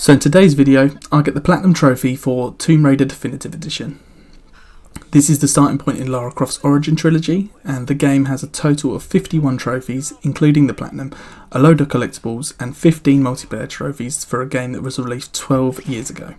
So in today's video, I get the Platinum Trophy for Tomb Raider Definitive Edition. This is the starting point in Lara Croft's Origin Trilogy, and the game has a total of 51 trophies, including the Platinum, a load of collectibles, and 15 multiplayer trophies for a game that was released 12 years ago.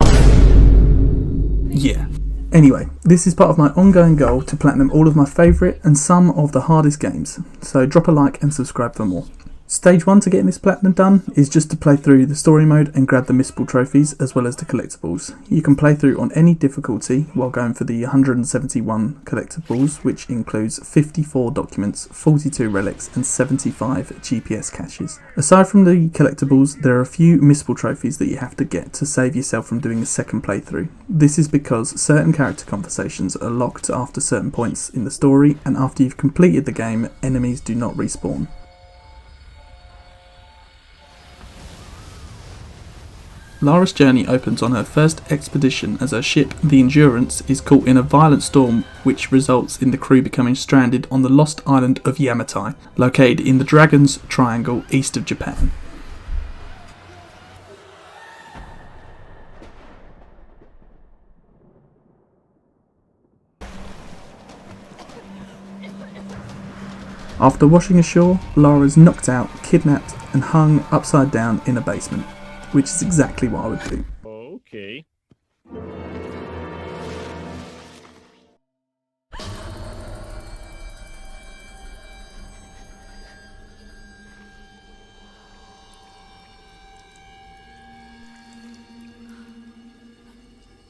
Yeah. Anyway, this is part of my ongoing goal to platinum all of my favourite and some of the hardest games, so drop a like and subscribe for more. Stage 1 to getting this platinum done is just to play through the story mode and grab the missable trophies as well as the collectibles. You can play through on any difficulty while going for the 171 collectibles, which includes 54 documents, 42 relics and 75 GPS caches. Aside from the collectibles, there are a few missable trophies that you have to get to save yourself from doing a second playthrough. This is because certain character conversations are locked after certain points in the story, and after you've completed the game, enemies do not respawn. Lara's journey opens on her first expedition as her ship, the Endurance, is caught in a violent storm which results in the crew becoming stranded on the lost island of Yamatai, located in the Dragon's Triangle east of Japan. After washing ashore, Lara is knocked out, kidnapped and hung upside down in a basement, which is exactly what I would do. Okay.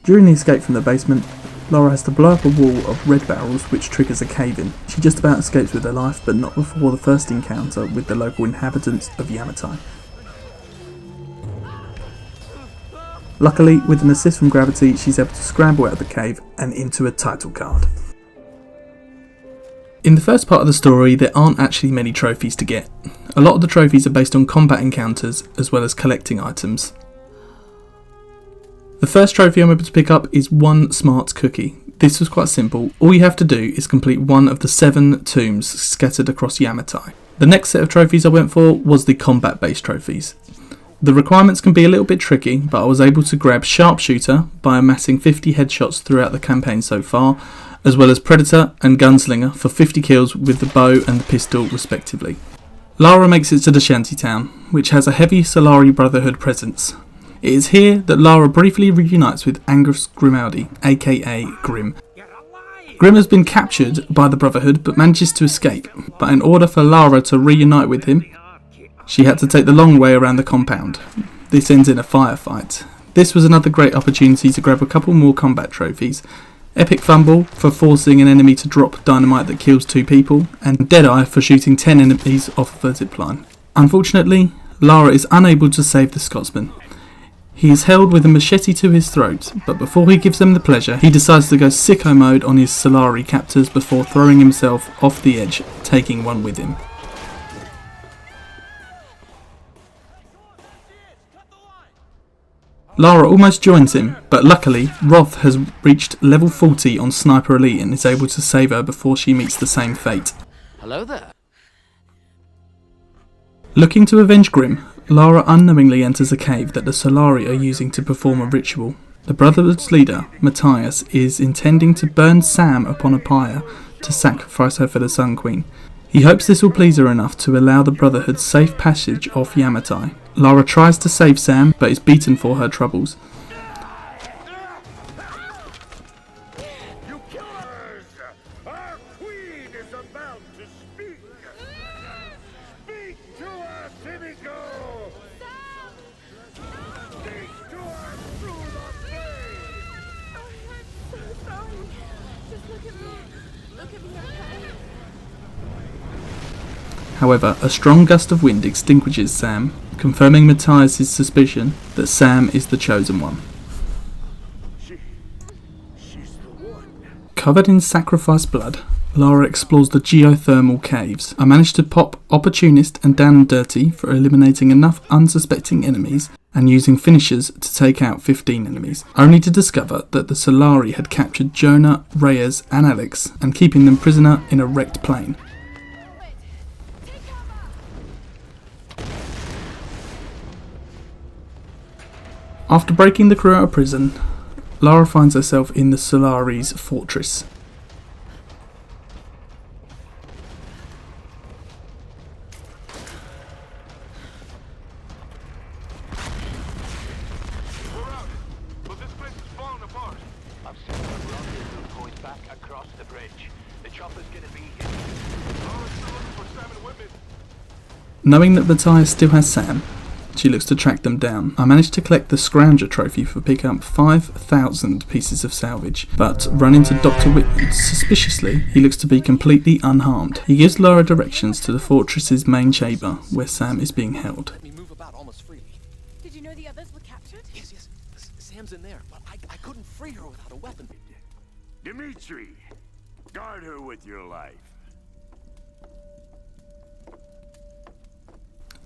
During the escape from the basement, Lara has to blow up a wall of red barrels which triggers a cave-in. She just about escapes with her life, but not before the first encounter with the local inhabitants of Yamatai. Luckily, with an assist from gravity, she's able to scramble out of the cave and into a title card. In the first part of the story, there aren't actually many trophies to get. A lot of the trophies are based on combat encounters as well as collecting items. The first trophy I'm able to pick up is one smart cookie. This was quite simple. All you have to do is complete one of the 7 tombs scattered across Yamatai. The next set of trophies I went for was the combat based trophies. The requirements can be a little bit tricky, but I was able to grab Sharpshooter by amassing 50 headshots throughout the campaign so far, as well as Predator and Gunslinger for 50 kills with the bow and the pistol respectively. Lara makes it to the shantytown, which has a heavy Solari Brotherhood presence. It is here that Lara briefly reunites with Angus Grimaldi, aka Grim. Grim has been captured by the Brotherhood but manages to escape, but in order for Lara to reunite with him, she had to take the long way around the compound. This ends in a firefight. This was another great opportunity to grab a couple more combat trophies. Epic Fumble for forcing an enemy to drop dynamite that kills 2 people, and Deadeye for shooting 10 enemies off of a zipline. Unfortunately, Lara is unable to save the Scotsman. He is held with a machete to his throat, but before he gives them the pleasure, he decides to go sicko mode on his Solari captors before throwing himself off the edge, taking one with him. Lara almost joins him, but luckily Roth has reached level 40 on Sniper Elite and is able to save her before she meets the same fate. Hello there. Looking to avenge Grim, Lara unknowingly enters a cave that the Solari are using to perform a ritual. The Brotherhood's leader, Matthias, is intending to burn Sam upon a pyre to sacrifice her for the Sun Queen. He hopes this will please her enough to allow the Brotherhood safe passage off Yamatai. Lara tries to save Sam, but is beaten for her troubles. You killers! Our queen is about to speak! Speak to us, Himiko! Speak to us through the flame! Oh, I'm so sorry. Just look at me. Look at me, okay? However, a strong gust of wind extinguishes Sam, confirming Matthias' suspicion that Sam is the chosen one. She's the one. Covered in sacrificed blood, Lara explores the geothermal caves. I managed to pop Opportunist and Down and Dirty for eliminating enough unsuspecting enemies and using finishers to take out 15 enemies, only to discover that the Solari had captured Jonah, Reyes and Alex and keeping them prisoner in a wrecked plane. After breaking the crew out of prison, Lara finds herself in the Solaris fortress. We're out, but this place is falling apart. I've seen a rendezvous point back across the bridge. The chopper's gonna be here. Laura's still looking for Sam and Whitman. Knowing that Matthias still has Sam, she looks to track them down. I managed to collect the Scrounger trophy for picking up 5,000 pieces of salvage, but run into Dr. Whitman. Suspiciously, he looks to be completely unharmed. He gives Lara directions to the fortress's main chamber, where Sam is being held. Let me move about almost freely. Did you know the others were captured? Yes, yes. Sam's in there, but I couldn't free her without a weapon. Dimitri, guard her with your life.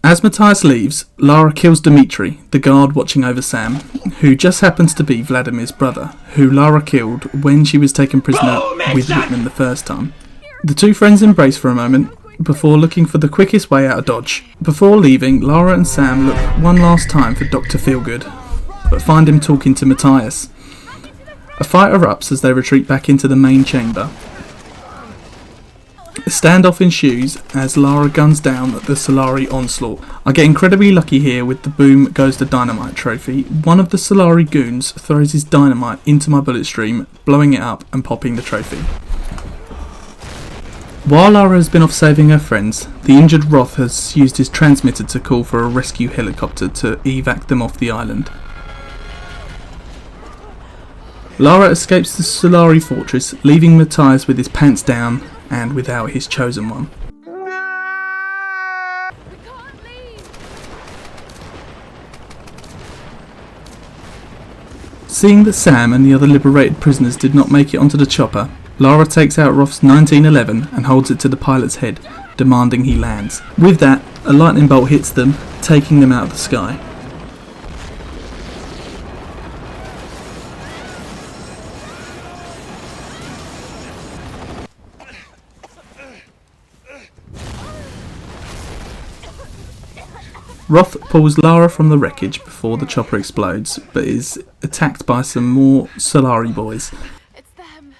As Matthias leaves, Lara kills Dmitri, the guard watching over Sam, who just happens to be Vladimir's brother, who Lara killed when she was taken prisoner with Whitman the first time. The two friends embrace for a moment before looking for the quickest way out of Dodge. Before leaving, Lara and Sam look one last time for Dr. Feelgood, but find him talking to Matthias. A fight erupts as they retreat back into the main chamber. A standoff ensues as Lara guns down the Solari onslaught. I get incredibly lucky here with the Boom Goes the Dynamite trophy. One of the Solari goons throws his dynamite into my bullet stream, blowing it up and popping the trophy. While Lara has been off saving her friends, the injured Roth has used his transmitter to call for a rescue helicopter to evac them off the island. Lara escapes the Solari fortress, leaving Matthias with his pants down and without his chosen one. We can't leave. Seeing that Sam and the other liberated prisoners did not make it onto the chopper, Lara takes out Roth's 1911 and holds it to the pilot's head, demanding he lands. With that, a lightning bolt hits them, taking them out of the sky. Roth pulls Lara from the wreckage before the chopper explodes, but is attacked by some more Solari boys. It's them.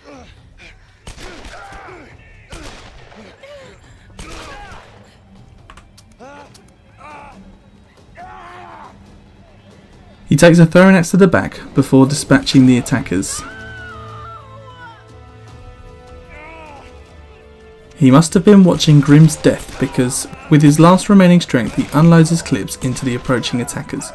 He takes a throwing axe to the back before dispatching the attackers. He must have been watching Grimm's death because, with his last remaining strength, he unloads his clips into the approaching attackers.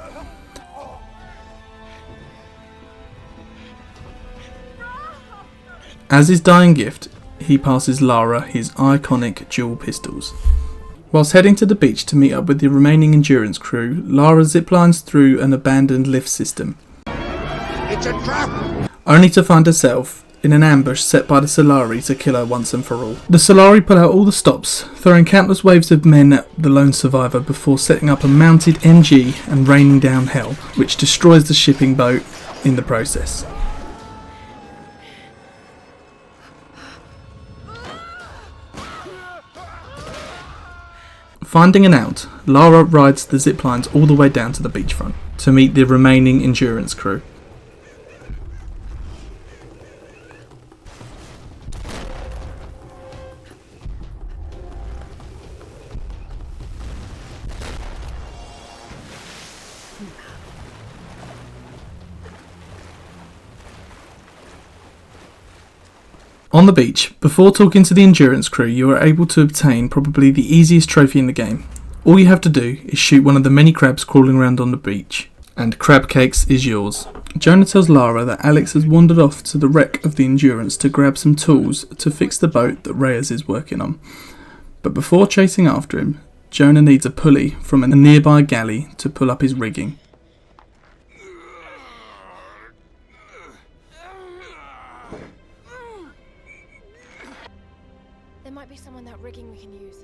As his dying gift, he passes Lara his iconic dual pistols. Whilst heading to the beach to meet up with the remaining Endurance crew, Lara ziplines through an abandoned lift system, It's a trap! only to find herself in an ambush set by the Solari to kill her once and for all. The Solari pull out all the stops, throwing countless waves of men at the lone survivor before setting up a mounted MG and raining down hell, which destroys the shipping boat in the process. Finding an out, Lara rides the ziplines all the way down to the beachfront to meet the remaining Endurance crew. On the beach, before talking to the Endurance crew, you are able to obtain probably the easiest trophy in the game. All you have to do is shoot one of the many crabs crawling around on the beach, and Crab Cakes is yours. Jonah tells Lara that Alex has wandered off to the wreck of the Endurance to grab some tools to fix the boat that Reyes is working on. But before chasing after him, Jonah needs a pulley from a nearby galley to pull up his rigging. There might be some on that rigging we can use.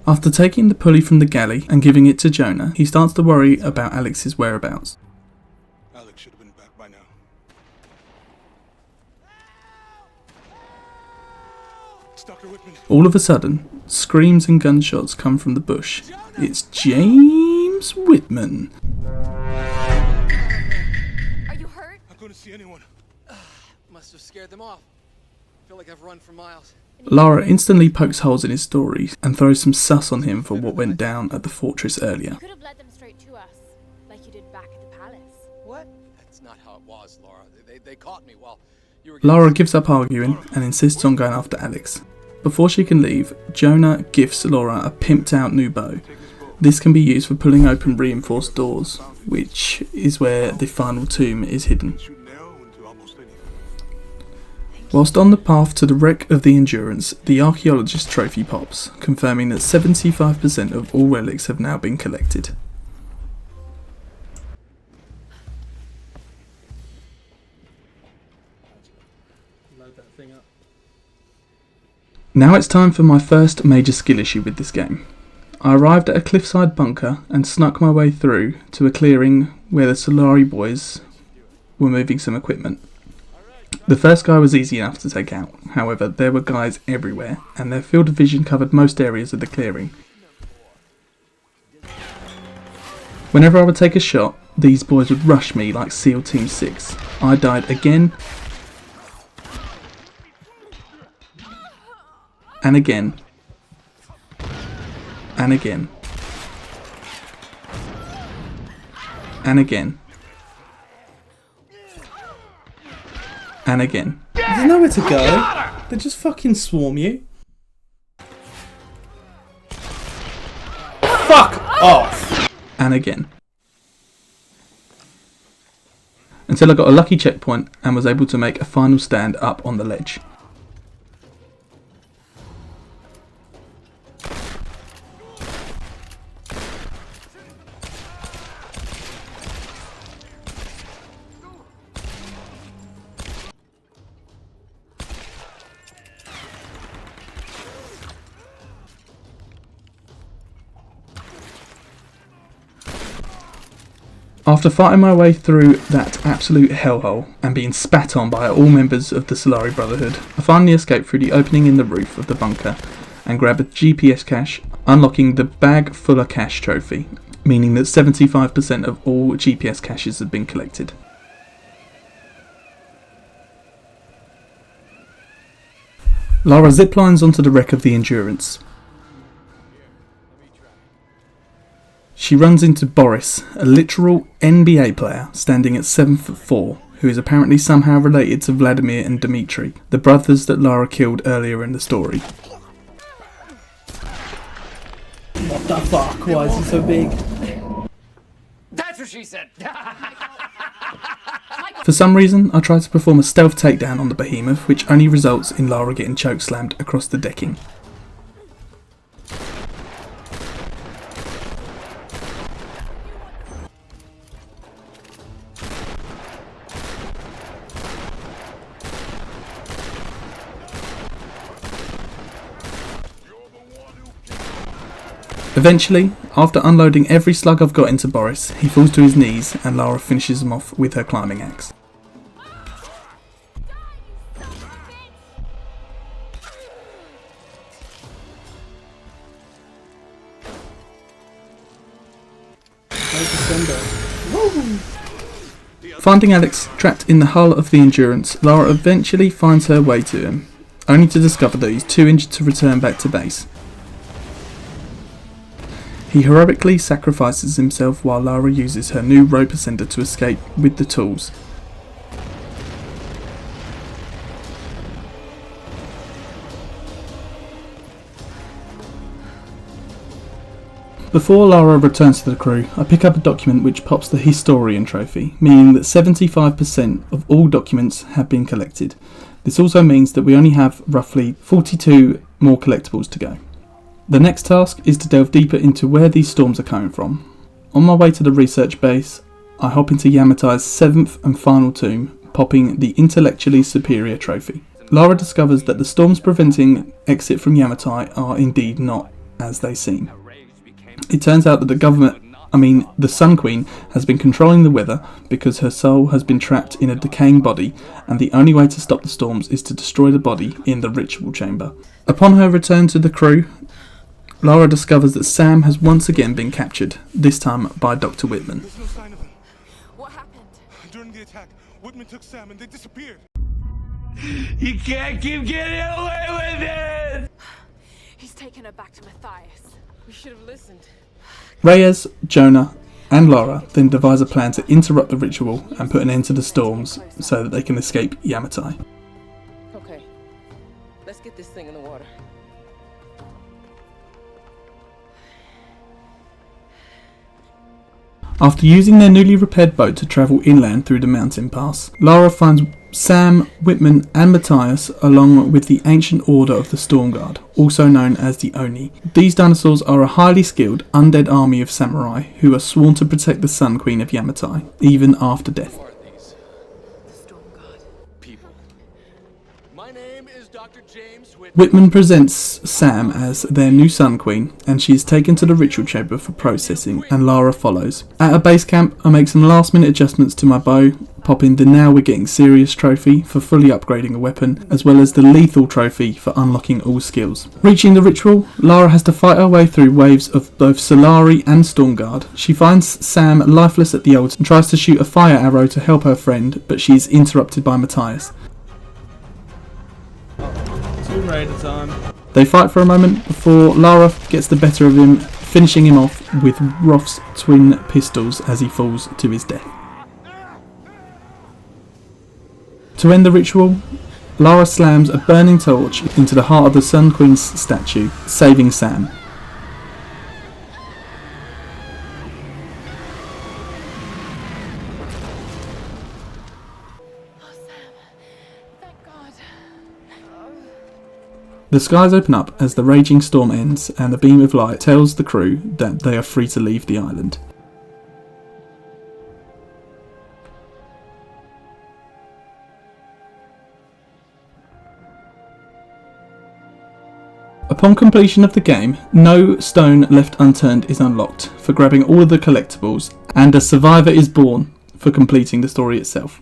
After taking the pulley from the galley and giving it to Jonah, he starts to worry about Alex's whereabouts. Alex should have been back by now. It's Dr. Whitman. All of a sudden, screams and gunshots come from the bush. It's James Whitman. Are you hurt? I couldn't see anyone. Must have scared them off. Feel like I've run for miles. Lara instantly pokes holes in his story and throws some sus on him for what went down at the fortress earlier. You could have led them straight to us, like you did back at the palace. What? That's not how it was, Laura. They caught me while you were. Lara gives up arguing and insists on going after Alex. Before she can leave, Jonah gifts Laura a pimped out new bow. This can be used for pulling open reinforced doors, which is where the final tomb is hidden. Shoot an arrow into almost anything. Whilst on the path to the wreck of the Endurance, the archaeologist trophy pops, confirming that 75% of all relics have now been collected. Now it's time for my first major skill issue with this game. I arrived at a cliffside bunker and snuck my way through to a clearing where the Solari boys were moving some equipment. The first guy was easy enough to take out, however there were guys everywhere and their field of vision covered most areas of the clearing. Whenever I would take a shot, these boys would rush me like SEAL Team 6. I died again and again and again and again and again. There's nowhere to go. They just fucking swarm you. Fuck off! And again. Until I got a lucky checkpoint and was able to make a final stand up on the ledge. After fighting my way through that absolute hellhole and being spat on by all members of the Solari Brotherhood, I finally escaped through the opening in the roof of the bunker and grabbed a GPS cache, unlocking the Bag Fuller Cache trophy, meaning that 75% of all GPS caches have been collected. Lara ziplines onto the wreck of the Endurance. She runs into Boris, a literal NBA player standing at 7'4", who is apparently somehow related to Vladimir and Dmitri, the brothers that Lara killed earlier in the story. What the fuck? Why is he so big? That's what she said. For some reason, I tried to perform a stealth takedown on the behemoth, which only results in Lara getting chokeslammed across the decking. Eventually, after unloading every slug I've got into Boris, he falls to his knees and Lara finishes him off with her climbing axe. Finding Alex trapped in the hull of the Endurance, Lara eventually finds her way to him, only to discover that he's too injured to return back to base. He heroically sacrifices himself while Lara uses her new rope ascender to escape with the tools. Before Lara returns to the crew, I pick up a document which pops the Historian trophy, meaning that 75% of all documents have been collected. This also means that we only have roughly 42 more collectibles to go. The next task is to delve deeper into where these storms are coming from. On my way to the research base, I hop into Yamatai's 7th and final tomb, popping the Intellectually Superior trophy. Lara discovers that the storms preventing exit from Yamatai are indeed not as they seem. It turns out that the government the Sun Queen has been controlling the weather because her soul has been trapped in a decaying body, and the only way to stop the storms is to destroy the body in the ritual chamber. Upon her return to the crew, Lara discovers that Sam has once again been captured, this time by Dr. Whitman. There's no sign of him. What happened? During the attack, Whitman took Sam and they disappeared. You can't keep getting away with it! He's taken her back to Matthias. We should have listened. Reyes, Jonah, and Lara then devise a plan to interrupt the ritual and put an end to the storms so that they can escape Yamatai. Okay, let's get this thing in the water. After using their newly repaired boat to travel inland through the mountain pass, Lara finds Sam, Whitman and Matthias along with the ancient order of the Storm Guard, also known as the Oni. These dinosaurs are a highly skilled undead army of samurai who are sworn to protect the Sun Queen of Yamatai, even after death. Who are these people? My name is Dr. James Whitman. Whitman presents Sam as their new Sun Queen, and she is taken to the ritual chamber for processing, and Lara follows. At a base camp, I make some last minute adjustments to my bow, popping the Now We're Getting Serious trophy for fully upgrading a weapon, as well as the Lethal trophy for unlocking all skills. Reaching the ritual, Lara has to fight her way through waves of both Solari and Stormguard. She finds Sam lifeless at the altar and tries to shoot a fire arrow to help her friend, but she is interrupted by Matthias. Tomb Raider time. They fight for a moment before Lara gets the better of him, finishing him off with Roth's twin pistols as he falls to his death. To end the ritual, Lara slams a burning torch into the heart of the Sun Queen's statue, saving Sam. Thank God. The skies open up as the raging storm ends, and a beam of light tells the crew that they are free to leave the island. Upon completion of the game, no stone left unturned is unlocked for grabbing all of the collectibles, and a survivor is born for completing the story itself.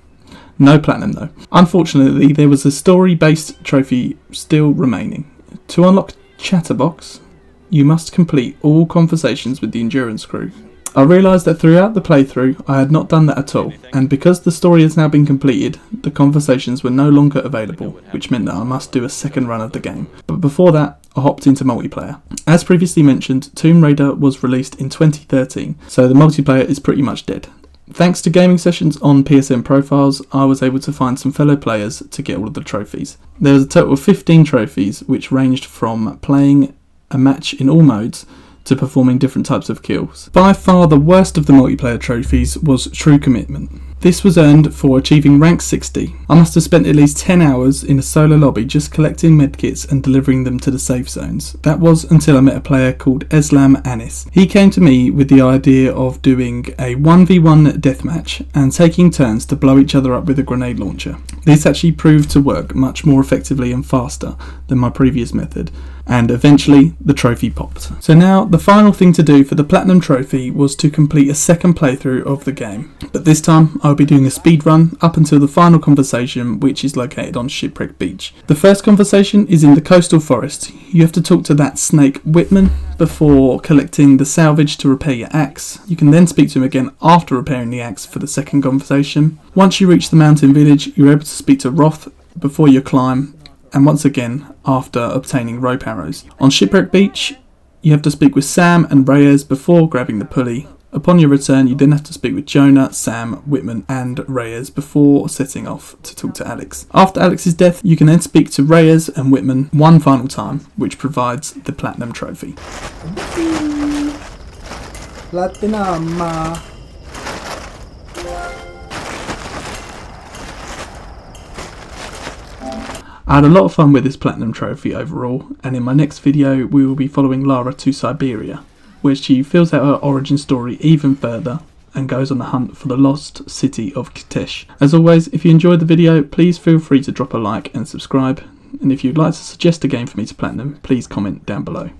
No platinum though. Unfortunately, there was a story-based trophy still remaining. To unlock Chatterbox, you must complete all conversations with the Endurance crew. I realised that throughout the playthrough I had not done that at all, and because the story has now been completed, the conversations were no longer available, which meant that I must do a second run of the game. But before that, I hopped into multiplayer. As previously mentioned, Tomb Raider was released in 2013, so the multiplayer is pretty much dead. Thanks to gaming sessions on PSN Profiles, I was able to find some fellow players to get all of the trophies. There was a total of 15 trophies, which ranged from playing a match in all modes to performing different types of kills. By far the worst of the multiplayer trophies was True Commitment. This was earned for achieving rank 60. I must have spent at least 10 hours in a solo lobby just collecting medkits and delivering them to the safe zones. That was until I met a player called Eslam Anis. He came to me with the idea of doing a 1v1 deathmatch and taking turns to blow each other up with a grenade launcher. This actually proved to work much more effectively and faster than my previous method, and eventually the trophy popped. So now the final thing to do for the Platinum Trophy was to complete a second playthrough of the game, but this time I'll be doing a speed run up until the final conversation, which is located on Shipwreck Beach. The first conversation is in the coastal forest. You have to talk to that snake Whitman before collecting the salvage to repair your axe. You can then speak to him again after repairing the axe for the second conversation. Once you reach the mountain village, you're able to speak to Roth before you climb, and once again after obtaining rope arrows. On Shipwreck Beach, you have to speak with Sam and Reyes before grabbing the pulley. Upon your return, you then have to speak with Jonah, Sam, Whitman and Reyes before setting off to talk to Alex. After Alex's death, you can then speak to Reyes and Whitman one final time, which provides the Platinum Trophy. Platinum. I had a lot of fun with this Platinum Trophy overall, and in my next video we will be following Lara to Siberia, where she fills out her origin story even further and goes on the hunt for the lost city of Kitesh. As always, if you enjoyed the video, please feel free to drop a like and subscribe, and if you'd like to suggest a game for me to platinum, please comment down below.